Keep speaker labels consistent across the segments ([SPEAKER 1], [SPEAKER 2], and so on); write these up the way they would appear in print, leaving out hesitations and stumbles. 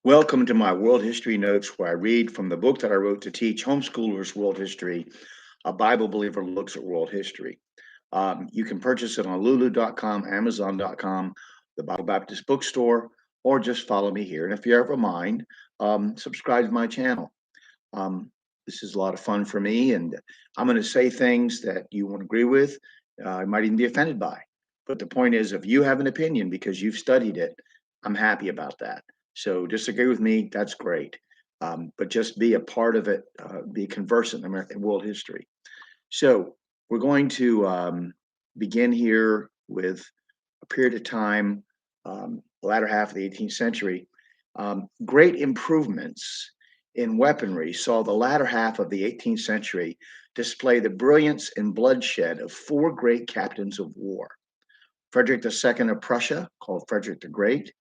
[SPEAKER 1] Welcome to my World History Notes, where I read from the book that I wrote to teach homeschoolers world history. A Bible Believer Looks at World History. You can purchase it on lulu.com, amazon.com, the Bible Baptist Bookstore, or just follow me here. And if you ever mind, subscribe to my channel. This is a lot of fun for me, and I'm going to say things that you won't agree with. I might even be offended by. But the point is, if you have an opinion because you've studied it, I'm happy about that. So disagree with me, that's great. But just be a part of it, be conversant in American world history. So we're going to begin here with a period of time, the latter half of the 18th century. Great improvements in weaponry saw the latter half of the 18th century display the brilliance and bloodshed of four great captains of war. Frederick II of Prussia, called Frederick the Great,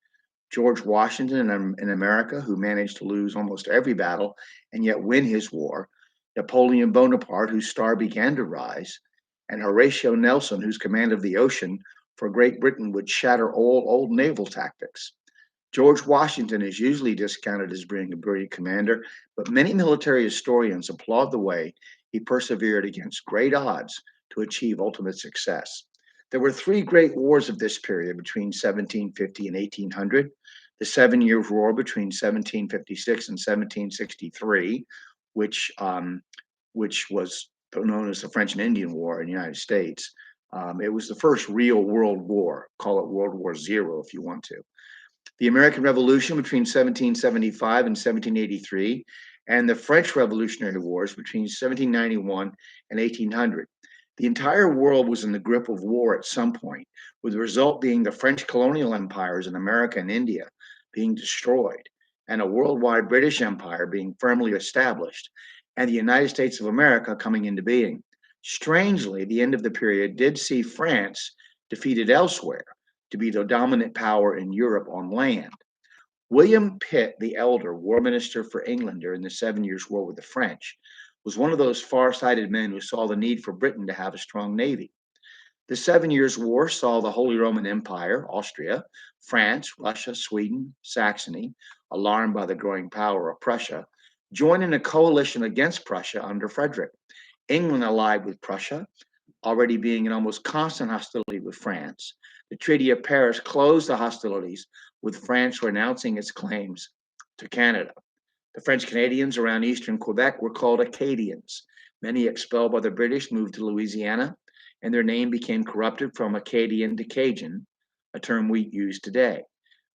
[SPEAKER 1] George Washington in America, who managed to lose almost every battle and yet win his war, Napoleon Bonaparte, whose star began to rise, and Horatio Nelson, whose command of the ocean for Great Britain would shatter all old naval tactics. George Washington is usually discounted as being a brilliant commander, but many military historians applaud the way he persevered against great odds to achieve ultimate success. There were three great wars of this period between 1750 and 1800: the 7 Year War between 1756 and 1763, which was known as the French and Indian War in the United States. It was the first real world war. Call it World War Zero if you want to. The American Revolution between 1775 and 1783, and the French Revolutionary Wars between 1791 and 1800. The entire world was in the grip of war at some point, with the result being the French colonial empires in America and India being destroyed, and a worldwide British Empire being firmly established, and the United States of America coming into being. Strangely, the end of the period did see France defeated elsewhere to be the dominant power in Europe on land. William Pitt the Elder, War Minister for England during the 7 Years' War with the French, was one of those far-sighted men who saw the need for Britain to have a strong navy. The 7 Years' War saw the Holy Roman Empire, Austria, France, Russia, Sweden, Saxony, alarmed by the growing power of Prussia, join in a coalition against Prussia under Frederick. England allied with Prussia, already being in almost constant hostility with France. The Treaty of Paris closed the hostilities, with France renouncing its claims to Canada. The French Canadians around eastern Quebec were called Acadians. Many expelled by the British moved to Louisiana, and their name became corrupted from Acadian to Cajun, a term we use today.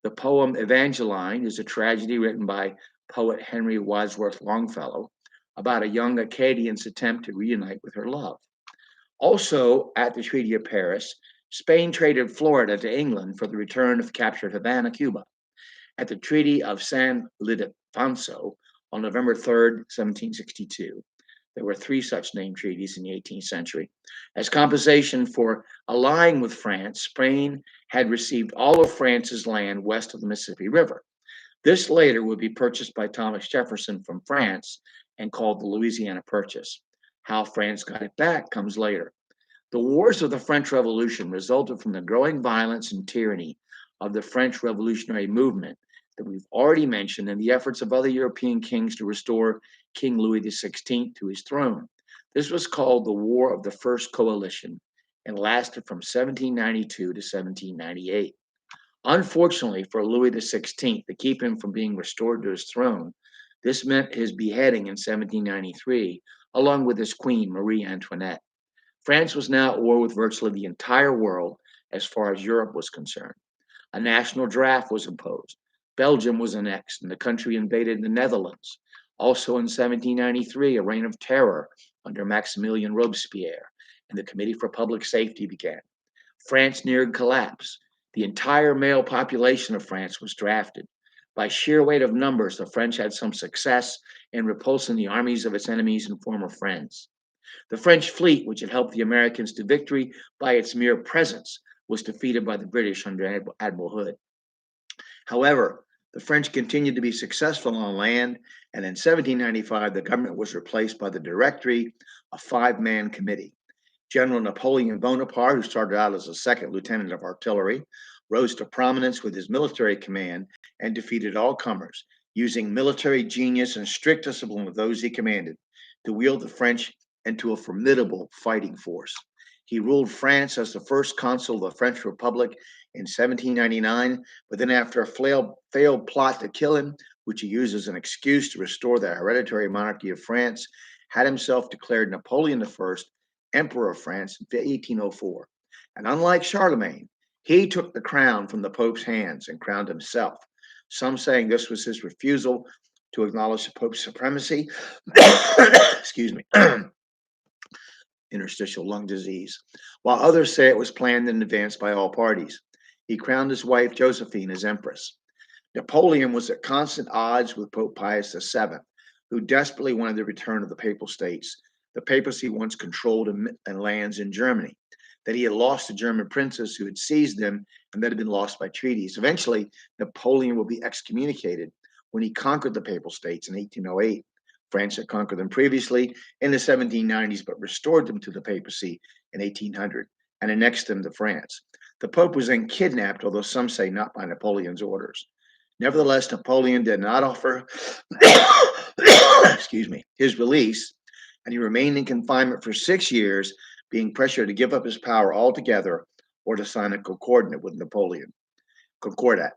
[SPEAKER 1] The poem Evangeline is a tragedy written by poet Henry Wadsworth Longfellow about a young Acadian's attempt to reunite with her love. Also, at the Treaty of Paris, Spain traded Florida to England for the return of captured Havana, Cuba. At the Treaty of San Ildefonso on November 3rd, 1762, there were three such named treaties in the 18th century. As compensation for allying with France, Spain had received all of France's land west of the Mississippi River. This later would be purchased by Thomas Jefferson from France and called the Louisiana Purchase. How France got it back comes later. The wars of the French Revolution resulted from the growing violence and tyranny of the French Revolutionary movement that we've already mentioned and the efforts of other European kings to restore King Louis XVI to his throne. This was called the War of the First Coalition and lasted from 1792 to 1798. Unfortunately for Louis XVI, to keep him from being restored to his throne, this meant his beheading in 1793, along with his queen, Marie Antoinette. France was now at war with virtually the entire world as far as Europe was concerned. A national draft was imposed. Belgium was annexed, and the country invaded the Netherlands. Also in 1793, a reign of terror under Maximilien Robespierre, and the Committee for Public Safety began. France neared collapse. The entire male population of France was drafted. By sheer weight of numbers, the French had some success in repulsing the armies of its enemies and former friends. The French fleet, which had helped the Americans to victory by its mere presence, was defeated by the British under Admiral Hood. However, the French continued to be successful on land, and in 1795, the government was replaced by the Directory, a five-man committee. General Napoleon Bonaparte, who started out as a second lieutenant of artillery, rose to prominence with his military command and defeated all comers. using military genius and strict discipline of those he commanded to wield the French into a formidable fighting force. He ruled France as the first consul of the French Republic in 1799, but then, after a failed plot to kill him, which he used as an excuse to restore the hereditary monarchy of France, had himself declared Napoleon I Emperor of France in 1804. And unlike Charlemagne, he took the crown from the Pope's hands and crowned himself. Some saying this was his refusal to acknowledge the Pope's supremacy. Excuse me. Interstitial lung disease, while others say it was planned in advance by all parties. He crowned his wife Josephine as empress. Napoleon was at constant odds with Pope Pius VII, who desperately wanted the return of the Papal States. The papacy once controlled and lands in Germany, that he had lost to German princes who had seized them and that had been lost by treaties. Eventually, Napoleon will be excommunicated when he conquered the Papal States in 1808. France had conquered them previously in the 1790s, but restored them to the papacy in 1800 and annexed them to France. The Pope was then kidnapped, although some say not by Napoleon's orders. Nevertheless, Napoleon did not offer excuse me, his release, and he remained in confinement for 6 years, being pressured to give up his power altogether or to sign a concordat with Napoleon. Concordat.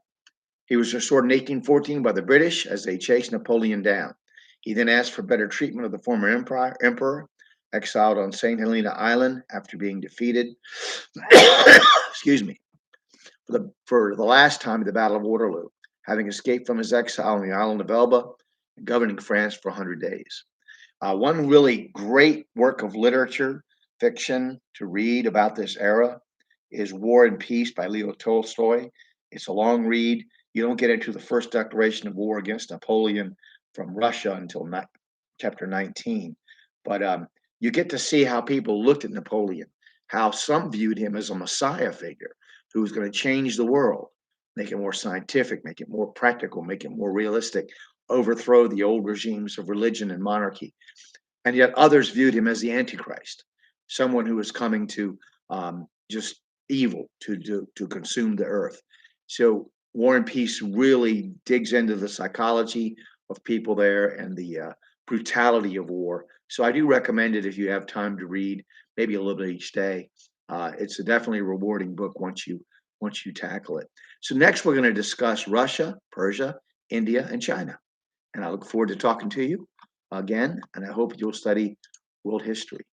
[SPEAKER 1] He was restored in 1814 by the British as they chased Napoleon down. He then asked for better treatment of the former emperor, exiled on St. Helena Island after being defeated. Excuse me. For the last time at the Battle of Waterloo, having escaped from his exile on the island of Elba, and governing France for 100 days. One really great work of literature, fiction to read about this era is War and Peace by Leo Tolstoy. It's a long read. You don't get into the first declaration of war against Napoleon from Russia until chapter 19. But you get to see how people looked at Napoleon, how some viewed him as a messiah figure who was going to change the world, make it more scientific, make it more practical, make it more realistic, overthrow the old regimes of religion and monarchy. And yet others viewed him as the Antichrist, someone who was coming to just evil to consume the earth. So War and Peace really digs into the psychology of people there and the brutality of war. So I do recommend it if you have time to read, maybe a little bit each day. It's definitely a rewarding book once you tackle it. So next we're going to discuss Russia, Persia, India, and China. And I look forward to talking to you again, and I hope you'll study world history.